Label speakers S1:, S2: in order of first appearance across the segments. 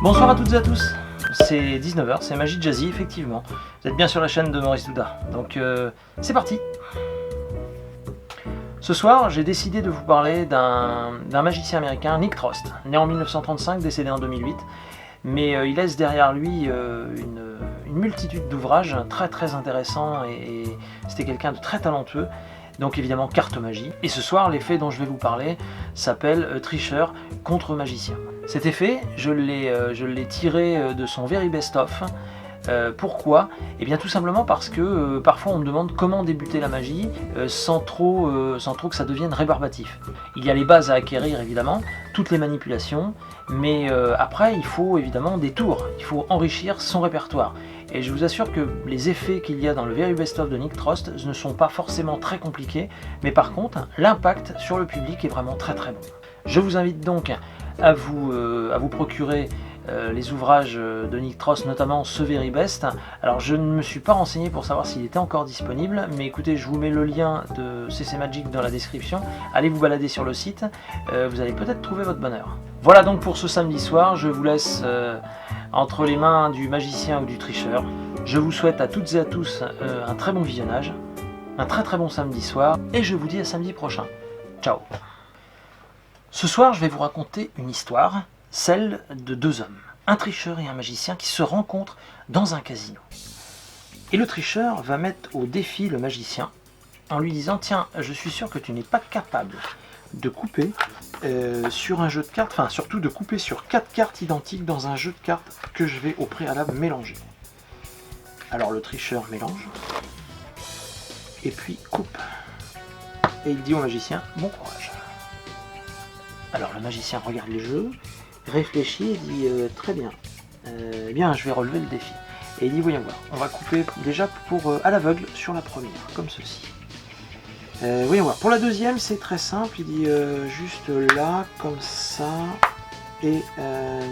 S1: Bonsoir à toutes et à tous, c'est 19h, c'est Magie Jazzy, effectivement. Vous êtes bien sur la chaîne de Maurice Douda, donc c'est parti. Ce soir, j'ai décidé de vous parler d'un magicien américain, Nick Frost, né en 1935, décédé en 2008, mais il laisse derrière lui une multitude d'ouvrages très intéressants et c'était quelqu'un de très talentueux. Donc évidemment carte magie. Et ce soir, l'effet dont je vais vous parler s'appelle tricheur contre magicien. Cet effet, je l'ai tiré de son Very Best Of. Pourquoi? Eh bien tout simplement parce que parfois on me demande comment débuter la magie sans trop que ça devienne rébarbatif. Il y a les bases à acquérir évidemment, toutes les manipulations, mais après il faut évidemment des tours, il faut enrichir son répertoire. Et je vous assure que les effets qu'il y a dans le Very Best Of de Nick Frost ne sont pas forcément très compliqués, mais par contre l'impact sur le public est vraiment très bon. Je vous invite donc à vous procurer les ouvrages de Nick Frost, notamment ce Very Best. Alors je ne me suis pas renseigné pour savoir s'il était encore disponible, mais écoutez, je vous mets le lien de CC Magic dans la description. Allez vous balader sur le site, vous allez peut-être trouver votre bonheur. Voilà donc pour ce samedi soir, je vous laisse entre les mains du magicien ou du tricheur. Je vous souhaite à toutes et à tous un très bon visionnage, un très bon samedi soir, et je vous dis à samedi prochain. Ciao. Ce soir, je vais vous raconter une histoire, celle de deux hommes, un tricheur et un magicien qui se rencontrent dans un casino. Et le tricheur va mettre au défi le magicien en lui disant: tiens, je suis sûr que tu n'es pas capable de couper sur un jeu de cartes, enfin surtout de couper sur 4 cartes identiques dans un jeu de cartes que je vais au préalable mélanger. Alors le tricheur mélange, et puis coupe. Et il dit au magicien: bon courage. Alors le magicien regarde les jeux, réfléchit et dit très bien, eh bien je vais relever le défi. Et il dit: voyons voir, on va couper déjà pour à l'aveugle sur la première, comme ceci. Voyons voir, pour la deuxième c'est très simple, il dit juste là, comme ça, et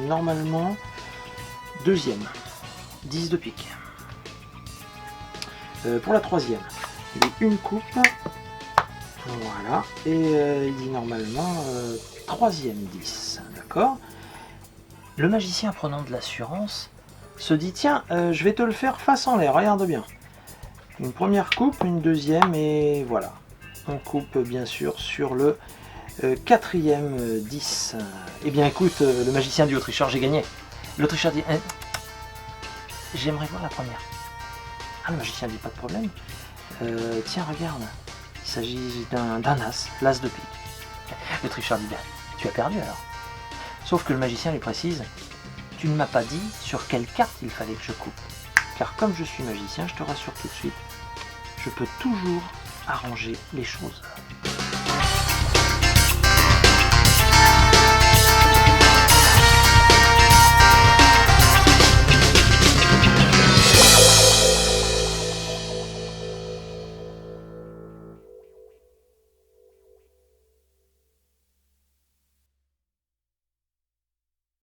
S1: normalement, deuxième, 10 de pique. Pour la troisième, il dit une coupe, voilà, et il dit normalement troisième 10, d'accord. Le magicien, prenant de l'assurance, se dit: tiens, je vais te le faire face en l'air, regarde bien. Une première coupe, une deuxième, et voilà. On coupe bien sûr sur le quatrième 10. Eh bien écoute, le magicien dit au tricheur: j'ai gagné. Le tricheur dit: j'aimerais voir la première. Ah, le magicien dit: pas de problème. Tiens, regarde, il s'agit d'un as, l'as de pique. Le tricheur dit: bien, tu as perdu alors. Sauf que le magicien lui précise: tu ne m'as pas dit sur quelle carte il fallait que je coupe. Car comme je suis magicien, je te rassure tout de suite, je peux toujours arranger les choses.